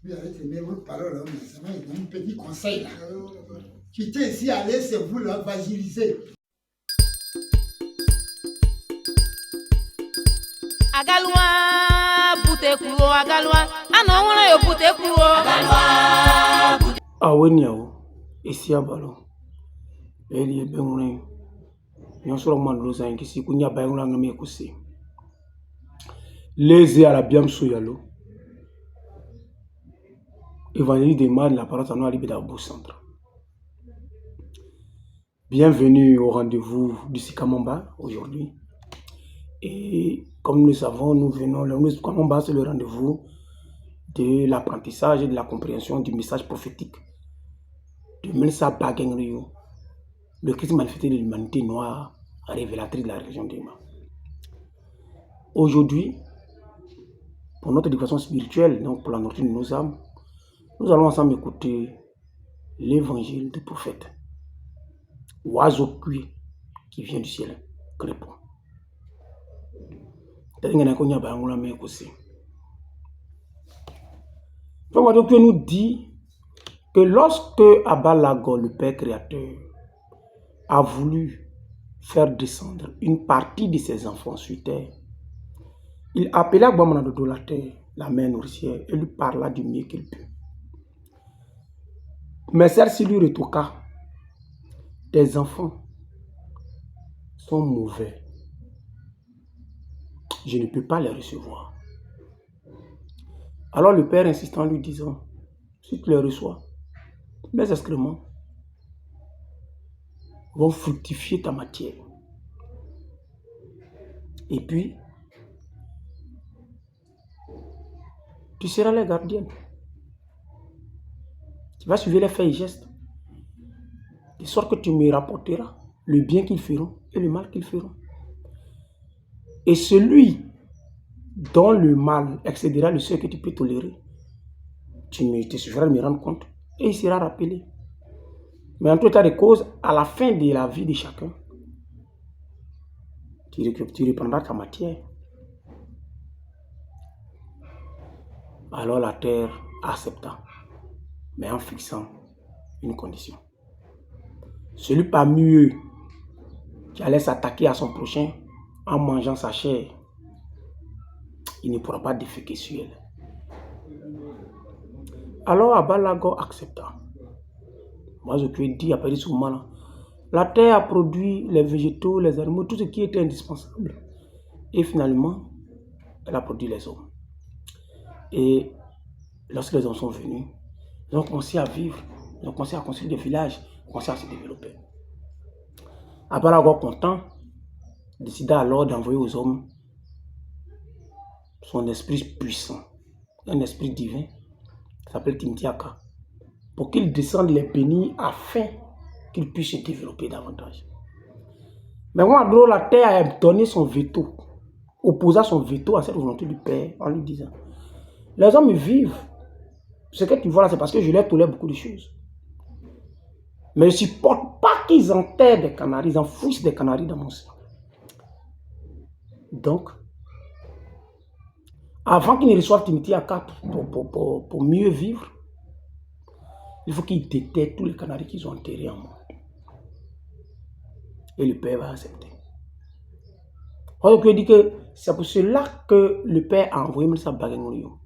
Lui avec ses mêmes paroles, mais ça m'a donné un petit conseil là. Tu t'es ici allé, c'est vous l'évangéliser. Agalwa bute kulo agalwa anongona yo bute kulo agalwa aweniawo isia balo eli ebengune nyonsoro mandlo za nkisi kunya bayungula ngame kusi lezi ala biamso yalo évangile demande la parole à nous à l'Ibédabou Centre. Bienvenue au rendez-vous du Sikamamba aujourd'hui. Et comme nous savons, nous venons, le Sikamamba c'est le rendez-vous de l'apprentissage et de la compréhension du message prophétique de Melsa Bagengrio, le Christ manifesté de l'humanité noire, révélatrice de la région d'Ema. Aujourd'hui, pour notre éducation spirituelle, donc pour la nourriture de nos âmes, nous allons ensemble écouter l'évangile du prophète. Oiseau cuit qui vient du ciel, répond. Oiseau nous dit que lorsque Abalago, le Père créateur, a voulu faire descendre une partie de ses enfants sur terre, il appela Guamanadodo la terre, la mère nourricière, et lui parla du mieux qu'il put. Mais celle-ci lui rétorqua: tes enfants sont mauvais. Je ne peux pas les recevoir. Alors le père insistant lui disant: si tu les reçois, mes excréments vont fructifier ta matière. Et puis, tu seras la gardienne. Tu vas suivre les faits et gestes, de sorte que tu me rapporteras le bien qu'ils feront et le mal qu'ils feront. Et celui dont le mal excédera le seuil que tu peux tolérer, tu te suffiras de me rendre compte et il sera rappelé. Mais en tout état de cause, à la fin de la vie de chacun, tu reprendras ta matière. Alors la terre accepta, mais en fixant une condition. Celui parmi eux qui allait s'attaquer à son prochain en mangeant sa chair, il ne pourra pas déféquer sur elle. Alors Abalago accepta. Moi, je peux dire, après ce moment-là, la terre a produit les végétaux, les animaux, tout ce qui était indispensable. Et finalement, elle a produit les hommes. Et lorsque les hommes sont venus, ils ont commencé à vivre, ils ont commencé à construire des villages, ils ont commencé à se développer. Abalago, content, décida alors d'envoyer aux hommes son esprit puissant, un esprit divin, qui s'appelle Timtiaka, pour qu'il descende les bénir afin qu'il puisse se développer davantage. Mais moi, la terre a donné son veto, opposa son veto à cette volonté du Père en lui disant: les hommes vivent, ce que tu vois là, c'est parce que je leur tolère beaucoup de choses. Mais je ne supporte pas qu'ils enterrent des canaris, ils enfouissent des canaris dans mon sein. Donc, avant qu'ils ne reçoivent Timtiaka pour mieux vivre, il faut qu'ils déterrent tous les canaris qu'ils ont enterrés en moi. Et le Père va accepter. Alors que dit que c'est pour cela que le Père a envoyé Melsa Bagengrio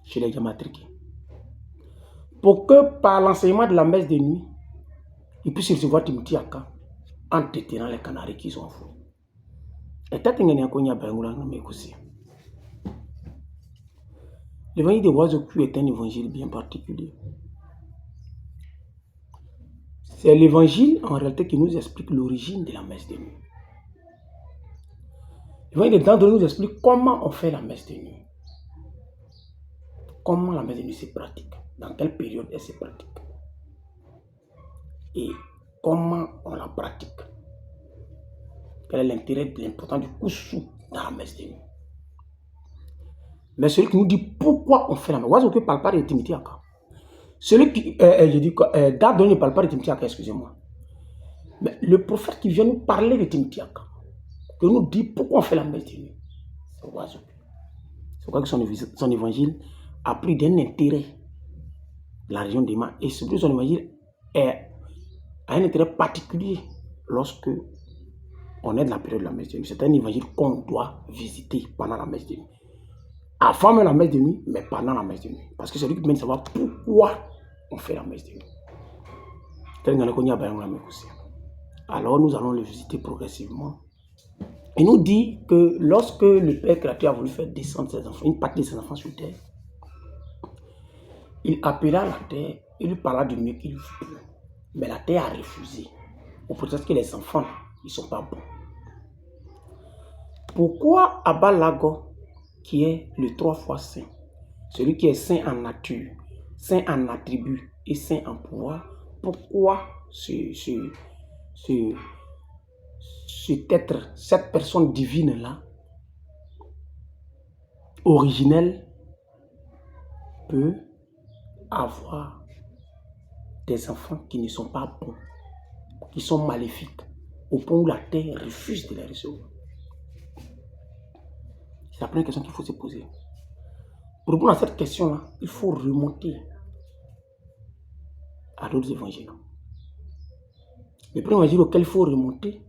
chez les Yamatriques. Pour que par l'enseignement de la messe de nuit, ils puissent recevoir Timtiaka en déterrant les canaris qu'ils ont enfouis. L'évangile de Oiseau Cuit est un évangile bien particulier. C'est l'évangile en réalité qui nous explique l'origine de la messe de nuit. L'évangile de Dante nous explique comment on fait la messe de nuit. Comment la messe de nuit se pratique. Dans quelle période elle se pratique. Et comment on la pratique. Quel est l'intérêt, l'important du koussou dans la messe de nuit. Mais celui qui nous dit pourquoi on fait la messe. Oiseau ne parle pas de Timtiaka. Celui qui, Date ne parle pas de Timtiaka, excusez-moi. Mais le prophète qui vient nous parler de Timtiaka, qui nous dit pourquoi on fait la messe de nuit, c'est Oiseau. C'est pourquoi son évangile a pris d'un intérêt la région d'Ema. Et surtout, son évangile a un intérêt particulier lorsque on est de la période de la messe de nuit. C'est un évangile qu'on doit visiter pendant la messe de nuit. Avant même la messe de nuit, mais pendant la messe de nuit. Parce que c'est lui qui permet de savoir pourquoi on fait la messe de nuit. Alors nous allons le visiter progressivement. Il nous dit que lorsque le Père créateur a voulu faire descendre ses enfants, une partie de ses enfants sur terre, il appela la terre, il lui parla du mieux qu'il voulait. Mais la terre a refusé. Au prétexte que les enfants, ils ne sont pas bons. Pourquoi Abba Lago, qui est le 3 fois saint, celui qui est saint en nature, saint en attribut et saint en pouvoir, pourquoi cette personne divine-là, originelle, peut avoir des enfants qui ne sont pas bons, qui sont maléfiques, au point où la terre refuse de les recevoir? C'est la première question qu'il faut se poser. Pour répondre à cette question-là, il faut remonter à d'autres évangiles. Le premier évangile auquel il faut remonter,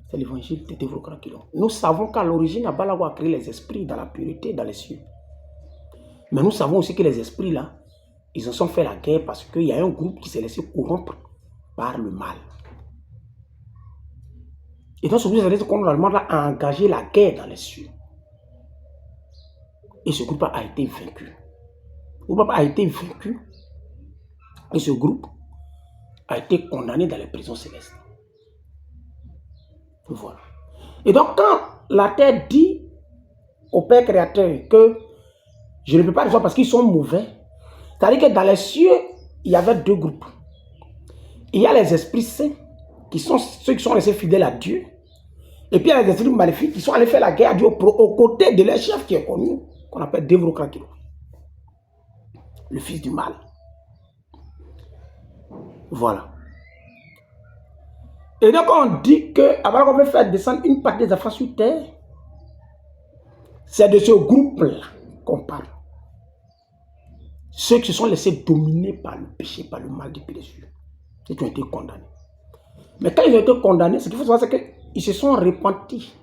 c'est l'évangile de Dévrocraquilon. Nous savons qu'à l'origine, Abba Lago a créé les esprits dans la pureté, dans les cieux. Mais nous savons aussi que les esprits-là, ils en sont fait la guerre parce qu'il y a un groupe qui s'est laissé corrompre par le mal. Et donc, ce groupe contre le mal a engagé la guerre dans les cieux. Et ce groupe a été vaincu. Le groupe a été vaincu. Et ce groupe a été condamné dans les prisons célestes. Voilà. Et donc, quand la terre dit au Père créateur que je ne peux pas les voir parce qu'ils sont mauvais, c'est-à-dire que dans les cieux, il y avait deux groupes. Il y a les esprits saints, qui sont ceux qui sont restés fidèles à Dieu. Et puis il y a les esprits maléfiques qui sont allés faire la guerre à Dieu aux côtés de leur chef qui est connu, qu'on appelle Dévrocraquilon, le fils du mal. Voilà. Et donc on dit que avant qu'on veut faire descendre une partie des enfants sur terre, c'est de ce groupe-là qu'on parle. Ceux qui se sont laissés dominer par le péché, par le mal depuis les cieux, et qui ont été condamnés. Mais quand ils ont été condamnés, ce qu'il faut savoir, c'est qu'ils se sont repentis.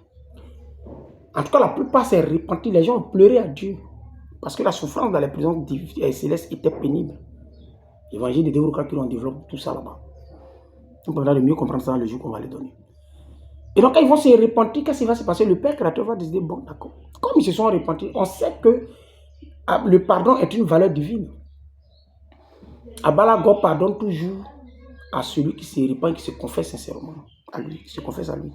En tout cas, la plupart s'est repentis. Les gens ont pleuré à Dieu. Parce que la souffrance dans les prisons célestes était pénible. L'évangile de Dévrocraquilon, on développe tout ça là-bas. On peut mieux comprendre ça le jour qu'on va les donner. Et donc, quand ils vont se repentir, qu'est-ce qui va se passer? Le Père créateur va décider, bon, d'accord. Comme ils se sont repentis, on sait que le pardon est une valeur divine. Abba Lago pardonne toujours à celui qui se repent et qui se confesse sincèrement à lui, qui se confesse à lui.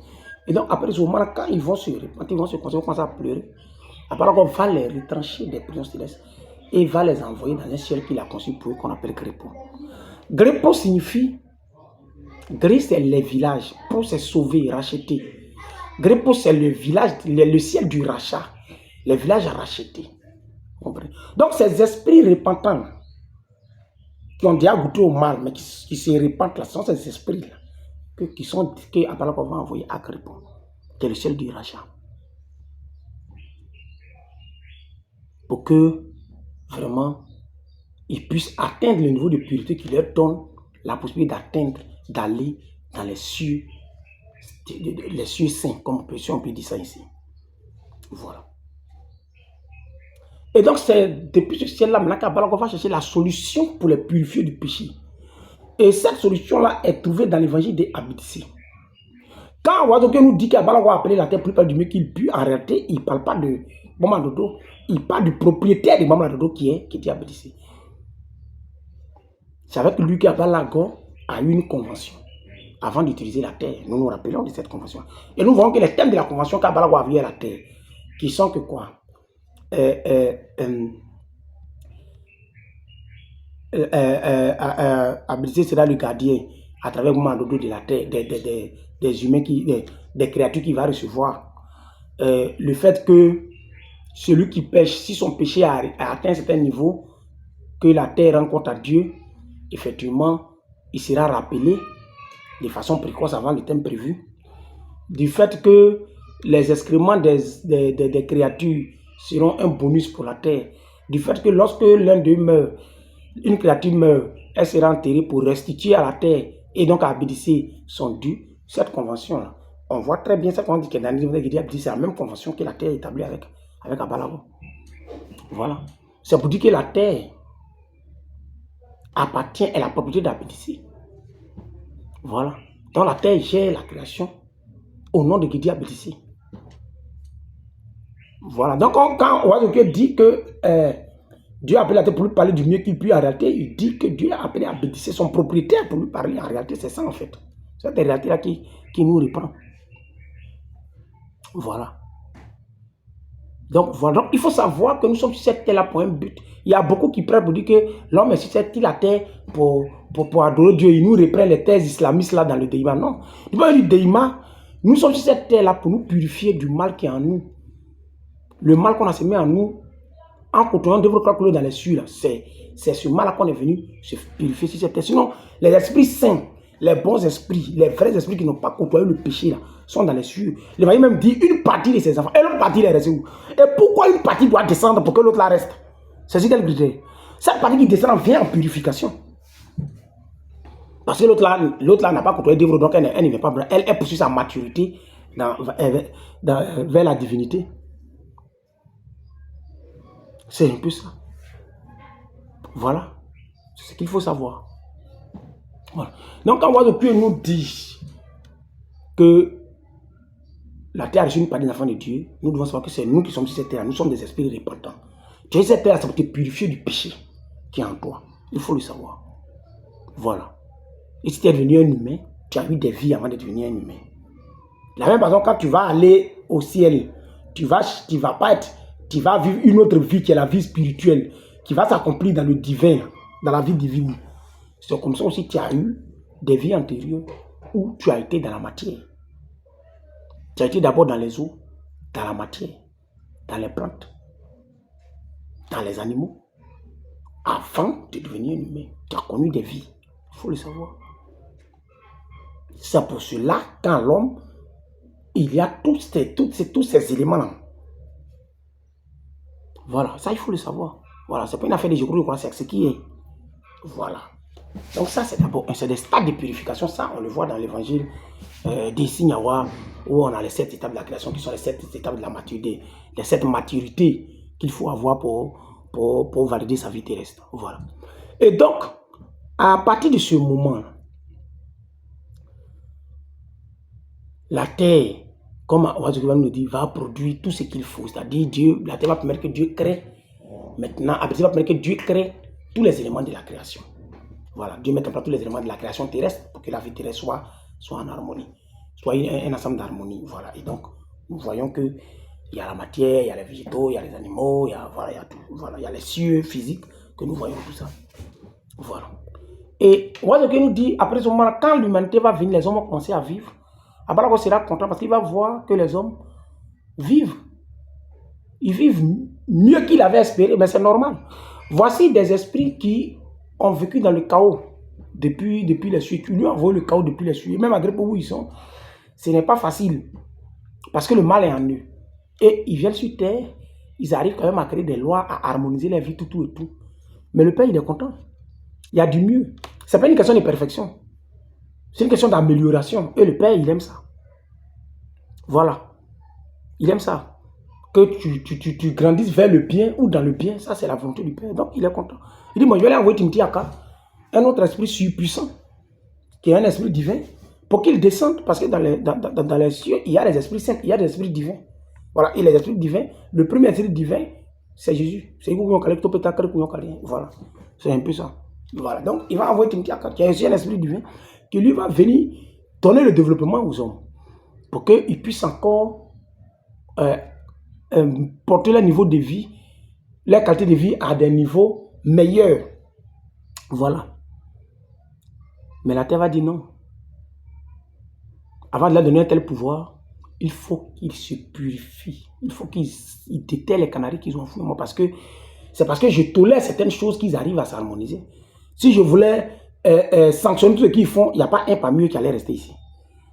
Et donc, après ce moment-là, quand ils vont se repentir, ils vont se commencer à pleurer, Abba Lago va les retrancher des prisons célestes et va les envoyer dans un ciel qu'il a conçu pour eux, qu'on appelle Grepo. Grepo signifie, Gré c'est les villages, pour se sauver, racheter. Grepo c'est le village, le ciel du rachat, les villages rachetés. Donc ces esprits repentants, qui ont déjà goûté au mal, mais qui se repentent là, ce sont ces esprits-là, que Abba Lago va envoyer à Grepo, qui est le ciel du rachat. Pour que, vraiment, ils puissent atteindre le niveau de pureté qui leur donne la possibilité d'atteindre, d'aller dans les cieux saints, comme on peut dire ça ici. Voilà. Et donc, c'est depuis ce ciel-là, maintenant qu'Abba Lago va chercher la solution pour les purifier du péché. Et cette solution-là est trouvée dans l'évangile des Abdissé. Quand Ouadoké nous dit qu'Abba Lago a appelé la terre plus près du mieux qu'il pue, en réalité, il ne parle pas de Bamba Dodo, il parle du propriétaire de Bamba Dodo qui était Abdissé. C'est avec lui qu'Abba Lago a eu une convention avant d'utiliser la terre. Nous nous rappelons de cette convention. Et nous voyons que les thèmes de la convention qu'Abba Lago a vu à la terre, qui sont que quoi? Abdissé sera le gardien à travers le Dodo de la terre, des humains, des créatures qu'il va recevoir. Le fait que celui qui pêche, si son péché a atteint un certain niveau, que la terre rend compte à Dieu, effectivement, il sera rappelé de façon précoce avant le temps prévu. Du fait que les excréments des créatures seront un bonus pour la terre. Du fait que lorsque l'un d'eux meurt, une créature meurt, elle sera enterrée pour restituer à la terre et donc à Abédissé son dû. Cette convention-là, on voit très bien cette convention qui est dans le livre de Guédia, c'est la même convention que la terre établie avec Abalago. Voilà. C'est pour dire que la terre appartient à la propriété d'Abédissé. Voilà. Donc la terre gère la création au nom de Guédia Abédissé. Voilà. Donc quand Ouazoké dit que Dieu a appelé la terre pour lui parler du mieux qu'il peut, en réalité, il dit que Dieu a appelé Abédissé son propriétaire pour lui parler. En réalité, c'est ça en fait. C'est cette réalité-là qui nous reprend. Voilà. Donc, voilà. Donc, il faut savoir que nous sommes sur cette terre-là pour un but. Il y a beaucoup qui prennent pour dire que l'homme est sur cette terre pour adorer Dieu. Ils nous reprennent les thèses islamistes là dans le Déima. Non. Le Déima, nous sommes sur cette terre-là pour nous purifier du mal qui est en nous. Le mal qu'on a semé en nous, en continuant de vous croire que dans les cieux, c'est ce mal-là qu'on est venu se purifier sur cette terre. Sinon, les esprits saints, les bons esprits, les vrais esprits qui n'ont pas côtoyé le péché, là, sont dans les cieux. L'évangile même dit une partie de ses enfants, et l'autre partie est restée où? Et pourquoi une partie doit descendre pour que l'autre la reste? C'est quel critère? Cette partie qui descend vient en purification. Parce que l'autre là n'a pas côtoyé Dieu, donc elle ne vient pas. Elle poursuit sa maturité vers la divinité. C'est un peu ça. Voilà. C'est ce qu'il faut savoir. Voilà. Donc, quand Ouazoké nous dit que la terre est une partie des enfants de Dieu, nous devons savoir que c'est nous qui sommes sur cette terre. Nous sommes des esprits repentants. Tu es cette terre, ça peut te purifier du péché qui est en toi. Il faut le savoir. Voilà. Et si tu es devenu un humain, tu as eu des vies avant de devenir un humain. De la même façon, quand tu vas aller au ciel, tu vas vivre une autre vie qui est la vie spirituelle, qui va s'accomplir dans le divin, dans la vie divine. C'est comme ça aussi que tu as eu des vies antérieures où tu as été dans la matière. Tu as été d'abord dans les eaux, dans la matière, dans les plantes, dans les animaux. Avant de devenir un humain, tu as connu des vies. Il faut le savoir. C'est pour cela, quand l'homme, il y a tous ces éléments-là. Voilà, ça il faut le savoir. Voilà, c'est pas une affaire de je crois, c'est ce qui est. Voilà. Donc ça c'est d'abord, c'est des stades de purification, ça on le voit dans l'évangile des Signawa, où on a les 7 étapes de la création qui sont les 7 étapes de la maturité, les 7 maturités qu'il faut avoir pour valider sa vie terrestre. Voilà. Et donc, à partir de ce moment, la terre, comme Ouazoké nous dit, va produire tout ce qu'il faut. C'est-à-dire, Dieu, la terre va permettre que Dieu crée. Maintenant, Abédissé va permettre que Dieu crée tous les éléments de la création. Voilà, Dieu met en place tous les éléments de la création terrestre pour que la vie terrestre soit en harmonie, soit un ensemble d'harmonie. Voilà, et donc, nous voyons qu'il y a la matière, il y a les végétaux, il y a les animaux, il y a tout. Voilà, il y a les cieux physiques que nous voyons tout ça. Voilà. Et Ouazoké nous dit, après ce moment, quand l'humanité va venir, les hommes vont commencer à vivre. Abalago sera content parce qu'il va voir que les hommes vivent. Ils vivent mieux qu'il avait espéré, mais c'est normal. Voici des esprits qui ont vécu dans le chaos depuis les cieux. Tu lui as envoyé le chaos depuis les cieux. Même malgré où ils sont, ce n'est pas facile. Parce que le mal est en eux. Et ils viennent sur terre, ils arrivent quand même à créer des lois, à harmoniser la vie, tout et tout. Mais le Père, il est content. Il y a du mieux. Ce n'est pas une question de perfection. C'est une question d'amélioration. Et le Père, il aime ça. Voilà. Il aime ça. Que tu grandisses vers le bien ou dans le bien. Ça, c'est la volonté du Père. Donc, il est content. Il dit, moi, je vais aller envoyer Timtiaka, un autre esprit surpuissant, qui est un esprit divin, pour qu'il descende. Parce que dans les cieux, il y a les esprits saints, il y a des esprits divins. Voilà. Et les esprits divins, le premier esprit divin, c'est Jésus. C'est voilà. C'est un peu ça. Voilà. Donc, il va envoyer Timtiaka, qui est aussi un esprit divin, qui lui va venir donner le développement aux hommes pour qu'ils puissent encore porter leur niveau de vie, leur qualité de vie à des niveaux meilleurs. Voilà. Mais la terre va dire non. Avant de leur donner un tel pouvoir, il faut qu'ils se purifient. Il faut qu'ils déterrent les canaris qu'ils ont enfouis. Parce que c'est parce que je tolère certaines choses qu'ils arrivent à s'harmoniser. Si je voulais sanctionner tout ce qu'ils font, il n'y a pas un parmi eux qui allait rester ici.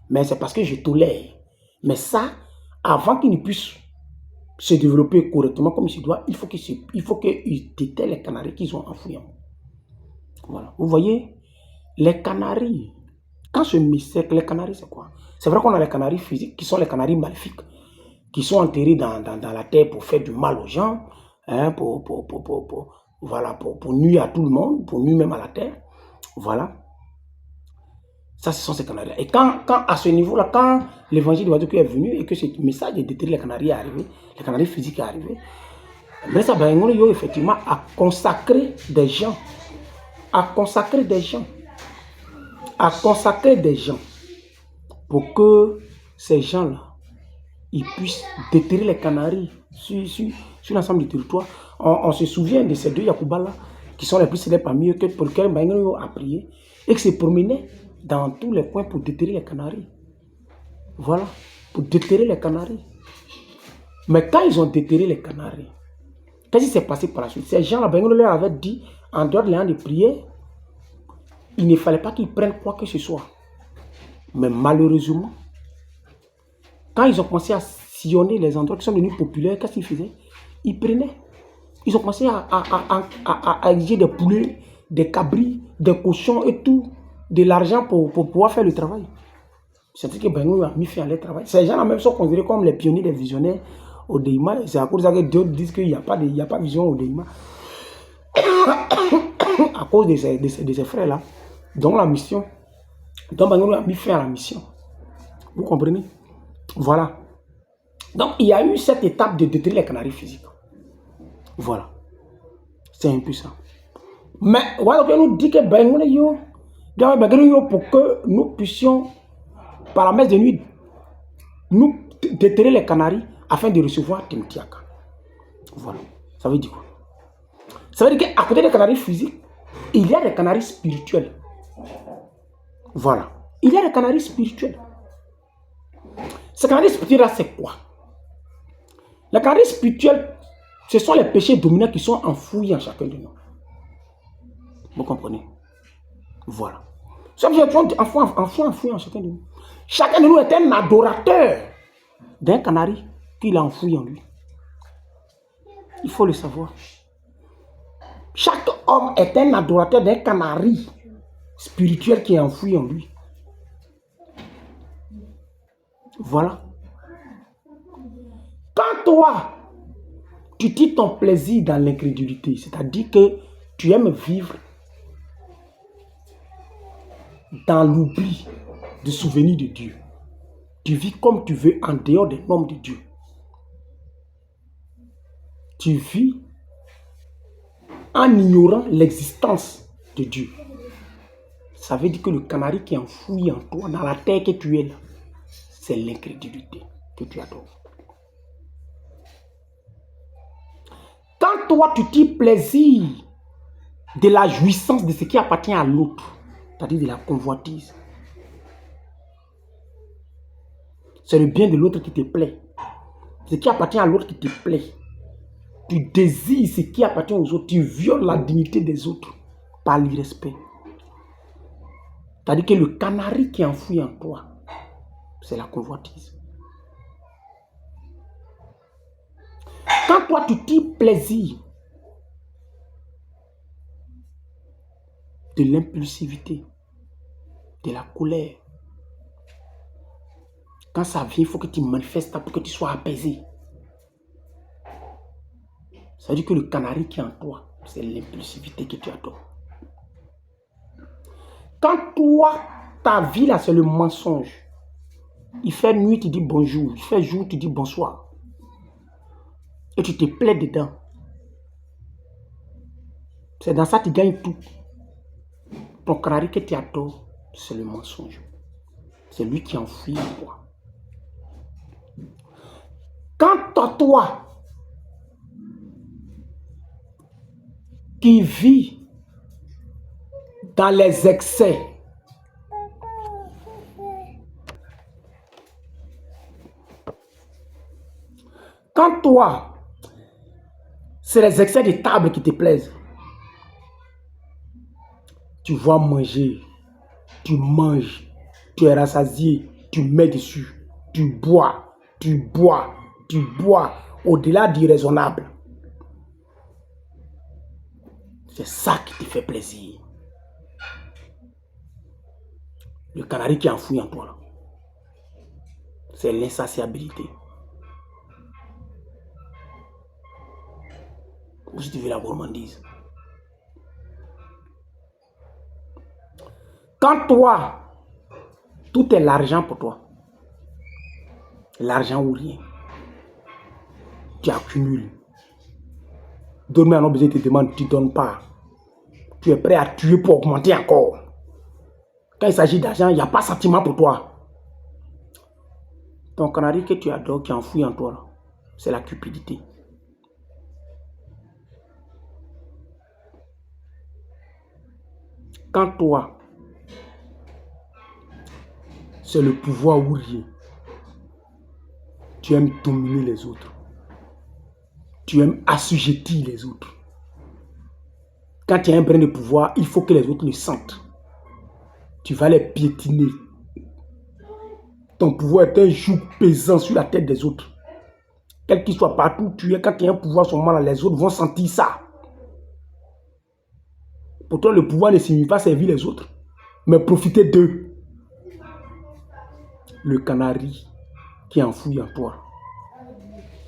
Mais c'est parce que je tolère. Mais ça, avant qu'ils ne puissent se développer correctement comme il se doit, il faut qu'ils déterrent les canaris qu'ils ont enfouis. Voilà. Vous voyez, les canaris, quand je me sais que les canaris, c'est quoi? C'est vrai qu'on a les canaris physiques qui sont les canaris maléfiques, qui sont enterrés dans la terre pour faire du mal aux gens, hein, voilà, pour nuire à tout le monde, pour nuire même à la terre. Voilà. Ça, ce sont ces canaris. Et quand à ce niveau-là, quand l'évangile de Dieu est venu et que ce message de détruire les canaris est arrivé, les canaris physiques est arrivé, mais ça, effectivement, a consacré des gens, pour que ces gens-là, ils puissent déterrer les canaris sur l'ensemble du territoire. On se souvient de ces deux Yakuba-là, qui sont les plus célèbres parmi eux, pour lesquels Baïngano a prié, et qui se promenaient dans tous les coins pour déterrer les canaris. Voilà, pour déterrer les canaris. Mais quand ils ont déterré les canaris, qu'est-ce qui s'est passé par la suite? Ces gens-là, Baïngano leur avait dit, en dehors de l'an de prière, il ne fallait pas qu'ils prennent quoi que ce soit. Mais malheureusement, quand ils ont commencé à sillonner les endroits qui sont devenus populaires, qu'est-ce qu'ils faisaient? Ils prenaient. Ils ont commencé à exiger des poulets, des cabris, des cochons et tout, de l'argent pour pouvoir faire le travail. C'est-à-dire que Baïngano a mis fin à leur travail. Ces gens-là même sont considérés comme les pionniers des visionnaires au Déima. C'est à cause de ça que d'autres disent qu'il n'y a pas de vision au Déima. À cause de ces frères-là. Donc la mission. Donc Baïngano a mis fin à la mission. Vous comprenez? Voilà. Donc il y a eu cette étape de détruire les canaris physiques. Voilà. C'est un peu ça. Mais voilà, on nous dit que Baïngano pour que nous puissions, par la messe de nuit, nous déterrer les canaris afin de recevoir Timtiaka. Voilà. Ça veut dire quoi? Ça veut dire qu'à côté des canaris physiques, il y a des canaris spirituels. Voilà. Il y a des canaris spirituels. Ces canaris spirituels-là, c'est quoi? Les canaris spirituels, ce sont les péchés dominants qui sont enfouis en chacun de nous. Vous comprenez? Voilà. Ça veut dire enfouis en chacun de nous. Chacun de nous est un adorateur d'un canari qu'il a enfoui en lui. Il faut le savoir. Chaque homme est un adorateur d'un canari spirituel qui est enfoui en lui. Voilà. Quand toi, tu tires ton plaisir dans l'incrédulité, c'est-à-dire que tu aimes vivre dans l'oubli du souvenir de Dieu. Tu vis comme tu veux en dehors des normes de Dieu. Tu vis en ignorant l'existence de Dieu. Ça veut dire que le canari qui est enfoui en toi, dans la terre que tu es là, c'est l'incrédulité que tu adores. Quand toi tu tires plaisir de la jouissance de ce qui appartient à l'autre, c'est-à-dire de la convoitise, c'est le bien de l'autre qui te plaît. Ce qui appartient à l'autre qui te plaît. Tu désires ce qui appartient aux autres. Tu violes la dignité des autres par l'irrespect. C'est-à-dire que le canari qui est enfoui en toi, c'est la convoitise. Quand toi tu tires plaisir de l'impulsivité, de la colère, quand ça vient, il faut que tu manifestes pour que tu sois apaisé. Ça veut dire que le canari qui est en toi, c'est l'impulsivité que tu adores. Quand toi, ta vie là, c'est le mensonge. Il fait nuit, tu dis bonjour. Il fait jour, tu dis bonsoir. Et tu te plais dedans. C'est dans ça que tu gagnes tout. Ton canari que tu adores, c'est le mensonge. C'est lui qui enfuit en toi. Quand toi, qui vis dans les excès, quand toi, c'est les excès de table qui te plaisent, tu vas manger, tu manges, tu es rassasié, tu mets dessus, tu bois, tu bois, tu bois. au-delà du raisonnable. C'est ça qui te fait plaisir. Le canari qui est enfoui en toi, c'est l'insatiabilité. Ou si tu veux la gourmandise. Quand toi, tout est l'argent pour toi, l'argent ou rien, tu accumules. Demain, on a besoin de te demander, tu ne donnes pas. Tu es prêt à tuer pour augmenter encore. Quand il s'agit d'argent, il n'y a pas de sentiment pour toi. Ton canari que tu adores, qui est enfoui en toi, c'est la cupidité. Quand toi, c'est le pouvoir ou rien, tu aimes dominer les autres. Tu aimes assujettir les autres. Quand tu as un brin de pouvoir, il faut que les autres le sentent. Tu vas les piétiner. Ton pouvoir est un joug pesant sur la tête des autres. Quel qu'il soit partout où tu es, quand tu as un pouvoir sur moi, les autres vont sentir ça. Pour toi, le pouvoir ne signifie pas servir les autres, mais profiter d'eux. Le canari qui est enfoui en toi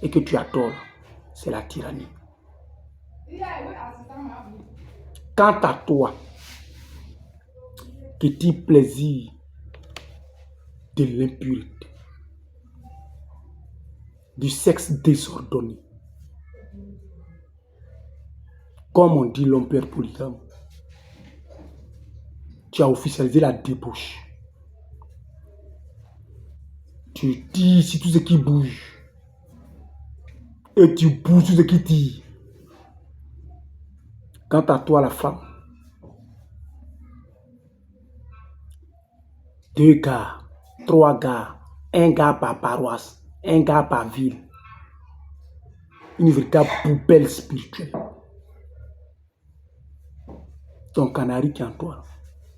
et que tu adores, c'est la tyrannie. Quant à toi, qui tire plaisir de l'impureté, du sexe désordonné, comme on dit l'homme père polygame, tu as officialisé la débauche. Tu tires sur tout ce qui bouge et tu bouges tout ce qui tire. Quant à toi, la femme, 2 gars, 3 gars, 1 gars par paroisse, 1 gars par ville. Une véritable poubelle spirituelle. Ton canari qui est en toi,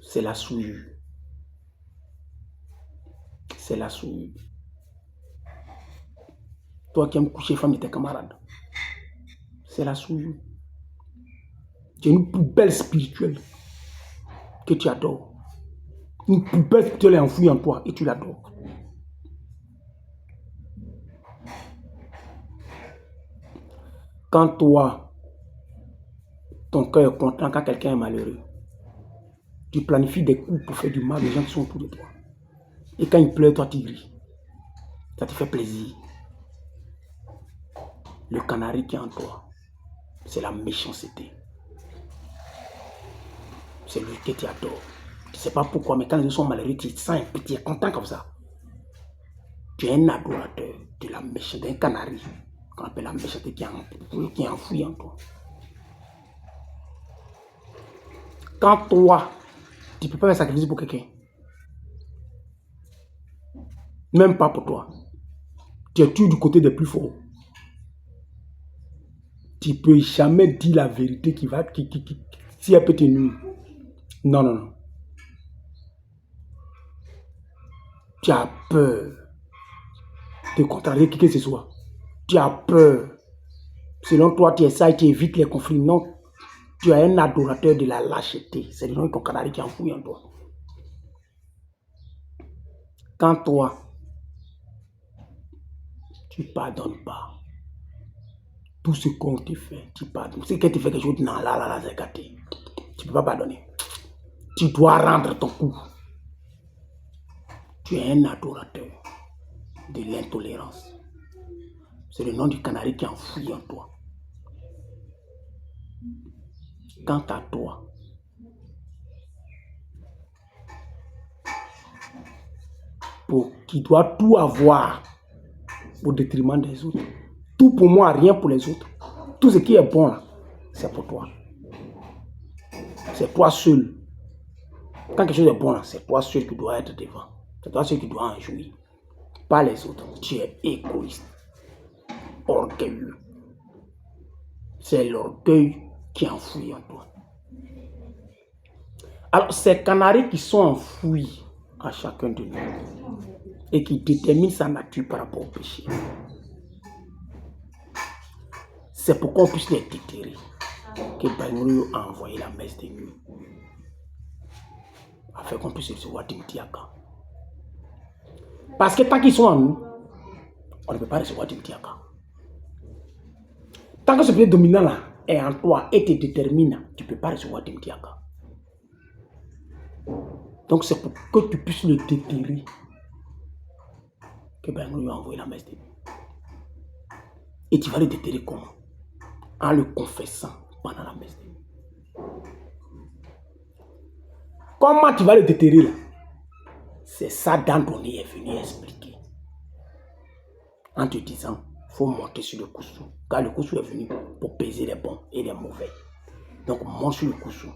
c'est la souillure. C'est la souillure. Toi qui aimes coucher femme de tes camarades, c'est la souillure. Tu es une poubelle spirituelle que tu adores. Une poubelle spirituelle est enfouie en toi et tu l'adores. Quand toi, ton cœur est content quand quelqu'un est malheureux, tu planifies des coups pour faire du mal aux gens qui sont autour de toi. Et quand il pleure, toi tu ris. Ça te fait plaisir. Le canari qui est en toi, c'est la méchanceté. C'est lui que tu adores. Tu ne sais pas pourquoi, mais quand les gens sont malheureux, tu te sens tu es content comme ça. Tu es un adorateur de la méchanceté, d'un canari, qu'on appelle la méchanceté qui est enfouie en toi. Quand toi, tu ne peux pas faire sacrifice pour quelqu'un, même pas pour toi, tu es toujours du côté des plus forts. Tu ne peux jamais dire la vérité si elle peut te nuire. Non, non, non. Tu as peur de contrarier qui que ce soit. Tu as peur. Selon toi, tu es ça et tu évites les conflits. Non. Tu es un adorateur de la lâcheté. C'est le nom de ton canari qui est enfoui en toi. Quand toi, tu ne pardonnes pas, tout ce qu'on te fait, tu pardonnes. Si quelqu'un te fait quelque chose, non, là, c'est gâté. Tu ne peux pas pardonner. Tu dois rendre ton coup. Tu es un adorateur de l'intolérance. C'est le nom du canari qui est enfoui en toi. Quant à toi, qui doit tout avoir au détriment des autres. Tout pour moi, rien pour les autres. Tout ce qui est bon, c'est pour toi. C'est toi seul. Quand quelque chose est bon, c'est toi seul qui dois être devant. C'est toi seul qui dois en jouir. Pas les autres. Tu es égoïste. Orgueilleux. C'est l'orgueil qui est enfoui en toi. Alors, ces canaris qui sont enfouis à chacun de nous et qui déterminent sa nature par rapport au péché. C'est pour qu'on puisse les déterrer que Bagnorio a envoyé la messe de nuit. Afin qu'on puisse recevoir Timothy Aka. Parce que tant qu'ils sont en nous, on ne peut pas recevoir Timothy Aka. Tant que ce pied dominant là est en toi et te détermine, tu ne peux pas recevoir Timothy Aka. Donc c'est pour que tu puisses le déterrer que Bagnorio a envoyé la messe de nuit. Et tu vas le déterrer comment? En le confessant pendant la messe de nuit. Comment tu vas le déterrer là? C'est ça d'Andoni est venu expliquer. En te disant, il faut monter sur le Koussou. Car le Koussou est venu pour peser les bons et les mauvais. Donc monte sur le Koussou.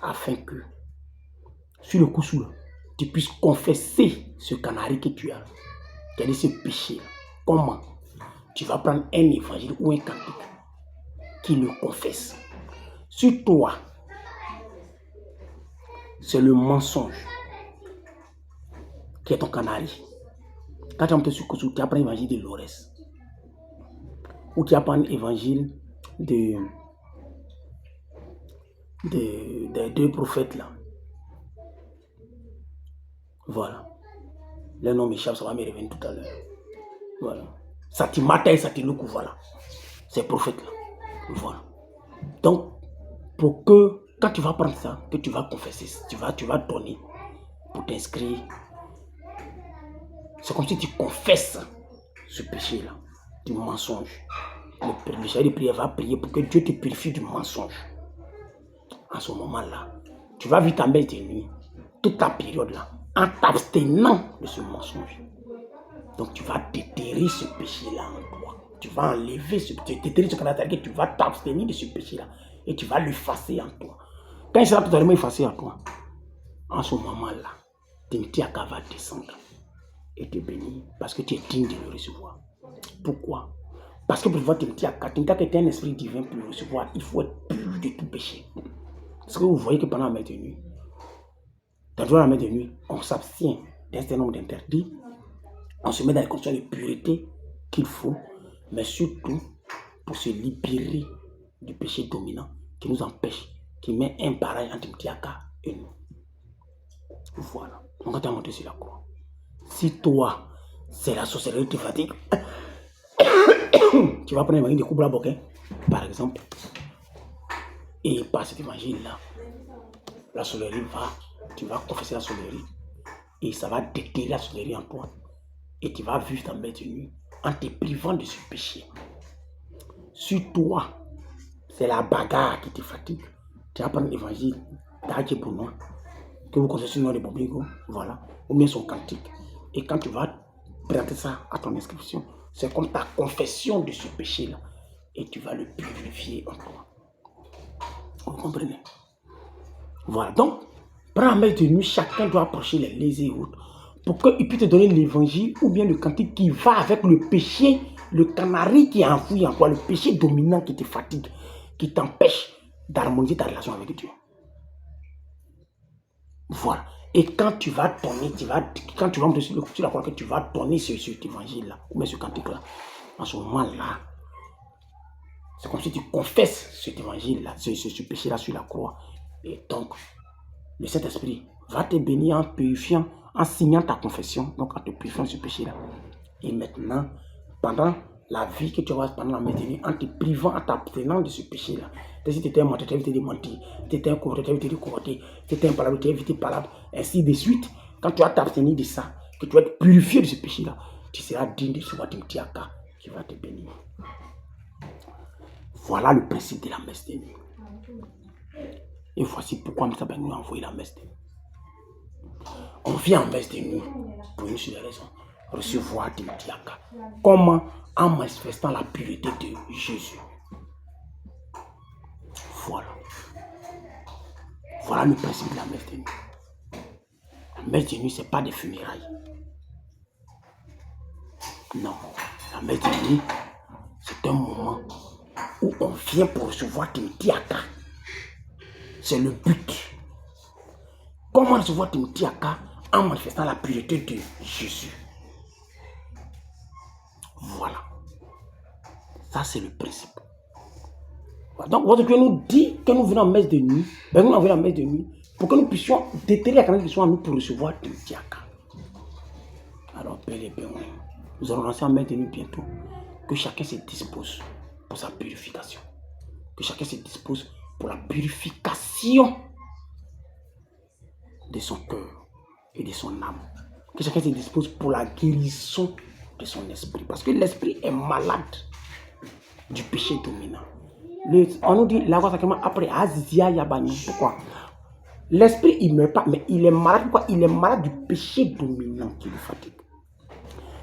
Afin que, sur le Koussou, tu puisses confesser ce canari que tu as. Quel est ce péché là? Comment? Tu vas prendre un évangile ou un cantique qui le confesse. Sur toi, c'est le mensonge qui est ton canari. Quand tu montes sur Koussou, tu apprends l'évangile de Lorès. Ou tu apprends l'évangile des deux prophètes là. Voilà. Le nom m'échappe, ça va me revenir tout à l'heure. Voilà. Satimata et Satiloukou, voilà. Ces prophètes là. Voilà. Donc, pour que, quand tu vas prendre ça, que tu vas confesser, tu vas donner pour t'inscrire. C'est comme si tu confesses ce péché-là, du mensonge. Le chef de prière va prier pour que Dieu te purifie du mensonge. En ce moment-là, tu vas vivre ta messe de nuit, toute ta période-là, en t'abstenant de ce mensonge. Donc tu vas déterrer ce péché-là en toi. Tu vas enlever ce péché, déterrer ce caractère, que tu vas t'abstenir de ce péché-là et tu vas l'effacer en toi. Quand il sera totalement effacé en toi, en ce moment-là, Timothy Aka va descendre et te bénir parce que tu es digne de le recevoir. Pourquoi? Parce que pour voir Timothy Aka est un esprit divin pour le recevoir, il faut être pur de tout péché. Est-ce que vous voyez que pendant la messe de nuit, dans la messe de nuit, on s'abstient d'un certain nombre d'interdits, on se met dans les conditions de pureté qu'il faut, mais surtout pour se libérer du péché dominant qui nous empêche, qui met un barrage entre Timothy Aka et nous. Voilà. Donc quand tu as monté sur la croix, si toi, c'est la sorcellerie qui te fatigue, tu vas prendre l'évangile de Koubla Boké, par exemple, et par cet évangile-là, la sorcellerie tu vas confesser la sorcellerie, et ça va déterrer la sorcellerie en toi, et tu vas vivre ta messe de nuit en te privant de ce péché. Sur toi, c'est la bagarre qui te fatigue. Tu vas prendre l'évangile d'Adje Bounois, que vous connaissez le nom de Bobligo, voilà, ou bien son cantique. Et quand tu vas présenter ça à ton inscription, c'est comme ta confession de ce péché-là. Et tu vas le purifier en toi. Vous comprenez? Voilà, donc, prends la messe de nuit, chacun doit approcher les lésés et autres pour qu'il puisse te donner l'évangile ou bien le cantique qui va avec le péché, le canari qui est enfoui en toi, le péché dominant qui te fatigue, qui t'empêche d'harmoniser ta relation avec Dieu. Voilà. Et quand tu vas donner, quand tu vas monter sur la croix, que tu vas donner cet évangile-là, ou bien ce cantique-là, en ce moment-là, c'est comme si tu confesses cet évangile-là, ce péché-là sur la croix. Et donc, le Saint-Esprit va te bénir en purifiant, en signant ta confession, donc en te purifiant ce péché-là. Et maintenant, pendant la vie que tu vas pendant la médecine, en te privant, en t'abstenant de ce péché-là. Si tu étais un menteur, tu as évité de mentir. Si tu étais un coureur, tu as évité de courter. Si tu étais un palabre, tu as évité de palabre. Ainsi de suite. Quand tu vas t'abstenir de ça, que tu vas être purifié de ce péché-là, tu seras digne de recevoir Timothy Aka qui va te bénir. Voilà le principe de la messe de nuit. Et voici pourquoi nous avons envoyé la messe de nuit. On vient en messe de nuit pour une seule raison. Recevoir Timothy Aka. Comment? En manifestant la pureté de Jésus. Voilà. Voilà le principe de la messe de nuit. La messe de nuit, ce n'est pas des funérailles. Non. La messe de nuit, c'est un moment où on vient pour recevoir Timothy Aka. C'est le but. Comment recevoir Timothy Aka? En manifestant la pureté de Jésus. Voilà. Ça, c'est le principe. Donc, votre Dieu nous dit que nous venons en messe de nuit, ben nous venons en messe de nuit, pour que nous puissions déterrer la canal qui soit en nous pour recevoir du diacre. Alors, bel et bien, nous allons lancer en messe de nuit bientôt. Que chacun se dispose pour sa purification. Que chacun se dispose pour la purification de son cœur et de son âme. Que chacun se dispose pour la guérison de son esprit. Parce que l'esprit est malade du péché dominant. On nous dit, la sacrément après Azia Yabani. Pourquoi? L'esprit, il ne meurt pas, mais il est malade. Pourquoi? Il est malade du péché dominant qui le fatigue.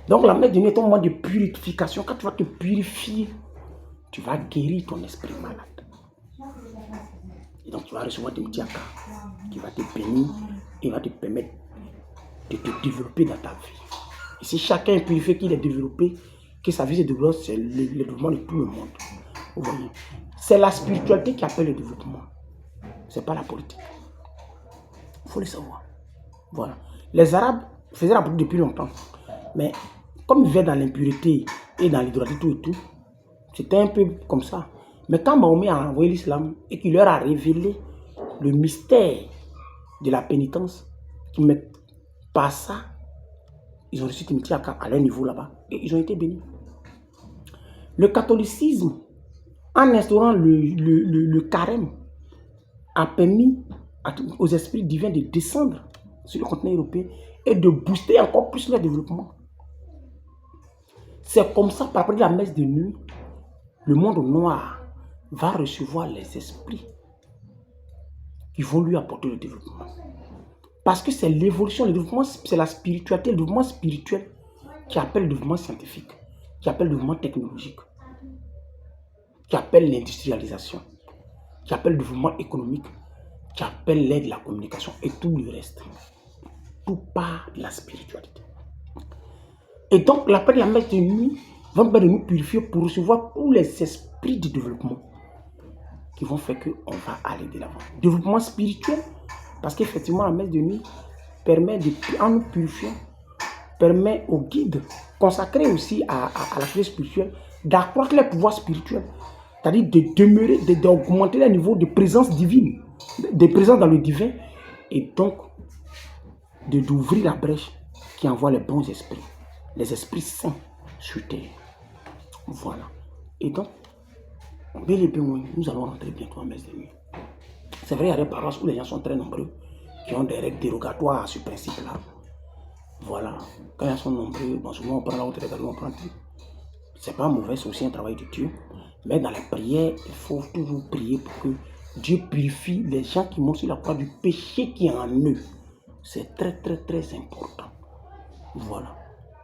Donc la messe de nuit est un moment de purification. Quand tu vas te purifier, tu vas guérir ton esprit malade. Et donc tu vas recevoir des diacres qui va te bénir et va te permettre de te développer dans ta vie. Et si chacun est purifié, qu'il est développé, que sa vie se développe, c'est le développement de tout le monde. Vous voyez, c'est la spiritualité qui appelle le développement. Ce n'est pas la politique. Il faut le savoir. Voilà. Les Arabes faisaient la politique depuis longtemps. Mais comme ils vivaient dans l'impureté et dans l'idolâtrie et tout, c'était un peu comme ça. Mais quand Mahomet a envoyé l'islam et qu'il leur a révélé le mystère de la pénitence, qui met par ça, ils ont reçu Timothy à leur niveau là-bas et ils ont été bénis. Le catholicisme, en instaurant le carême, a permis aux esprits divins de descendre sur le continent européen et de booster encore plus leur développement. C'est comme ça, par rapport à la messe de nuit, le monde noir va recevoir les esprits qui vont lui apporter le développement. Parce que c'est l'évolution, le développement, c'est la spiritualité, le développement spirituel qui appelle le développement scientifique, qui appelle le développement technologique, qui appelle l'industrialisation, qui appelle le développement économique, qui appelle l'aide de la communication et tout le reste. Tout part de la spiritualité. Et donc, l'appel de la messe de nuit va nous permettre de nous purifier pour recevoir tous les esprits de développement qui vont faire qu'on va aller de l'avant. Développement spirituel, parce qu'effectivement, la messe de nuit permet, en nous purifiant, permet aux guides consacrés aussi à la chose spirituelle d'accroître les pouvoirs spirituels, c'est-à-dire de demeurer, d'augmenter le niveau de présence divine, de présence dans le divin, et donc d'ouvrir la brèche qui envoie les bons esprits, les esprits saints sur terre. Voilà. Et donc, bel et bien, nous allons rentrer bientôt en messe de nuit. C'est vrai, il y a des paroisses où les gens sont très nombreux, qui ont des règles dérogatoires à ce principe-là. Voilà. Quand ils sont nombreux, bon, souvent on prend la haute règle, on prend tout. C'est pas mauvais, c'est aussi un travail de Dieu. Mais dans les prières, il faut toujours prier pour que Dieu purifie les gens qui montent sur la croix du péché qui est en eux. C'est très, très, très important. Voilà.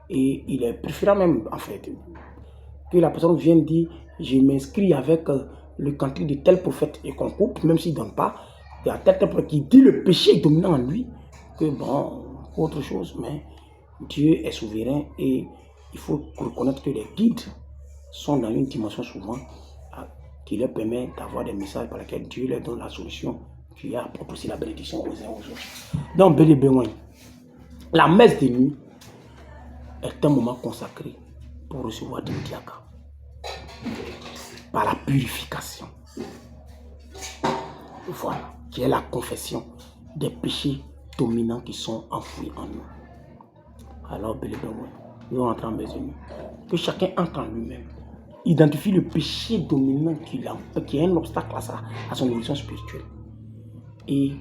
Et il est préférable même, en fait, que la personne vienne dire « Je m'inscris avec le cantique de tel prophète » et qu'on coupe, même s'il ne donne pas, il y a tel prophète qui dit le péché est dominant en lui, que bon, autre chose, mais Dieu est souverain et il faut reconnaître que les guides sont dans une dimension souvent qui leur permet d'avoir des messages par lesquels Dieu leur donne la solution, qui apporte aussi la bénédiction aux uns aux autres. Donc, bel et bien, la messe de nuit est un moment consacré pour recevoir des diacres par la purification. Voilà, qui est la confession des péchés dominants qui sont enfouis en nous. Alors, bel et bien, nous entrons en messe de nuit. Que chacun entre en lui-même, identifie le péché dominant qui est un obstacle à son évolution spirituelle et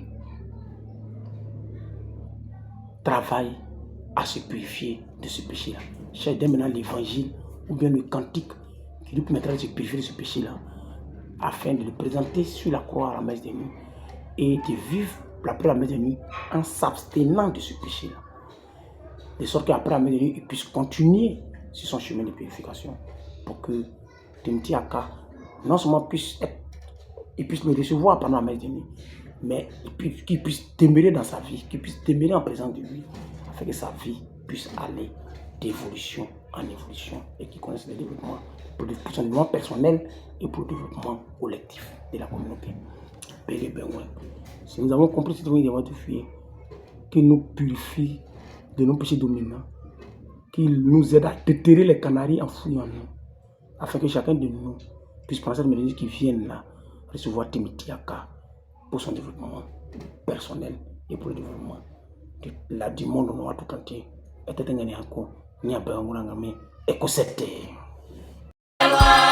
travaille à se purifier de ce péché-là. Cherche dès maintenant l'évangile ou bien le cantique qui lui permettra de se purifier de ce péché-là afin de le présenter sur la croix à la messe de nuit et de vivre après la messe de nuit en s'abstenant de ce péché-là. De sorte qu'après la messe de nuit, il puisse continuer sur son chemin de purification pour que Timothy Aka non seulement puisse le recevoir pendant la messe de nuit, mais qu'il puisse demeurer dans sa vie, qu'il puisse demeurer en présence de lui, afin que sa vie puisse aller d'évolution en évolution et qu'il connaisse le développement pour son développement personnel et pour le développement collectif de la communauté. Si nous avons compris ce que nous devons faire, qu'il nous purifie de nos péchés dominants, qu'il nous aide à déterrer les canaries enfouis en nous, afin que chacun de nous puisse prendre cette mélodie qui vienne là recevoir Timitiaka pour son développement personnel et pour le développement du monde noir tout entier. Et peut-être qu'il y a encore ni à Béangurangame et que c'était. Galwa,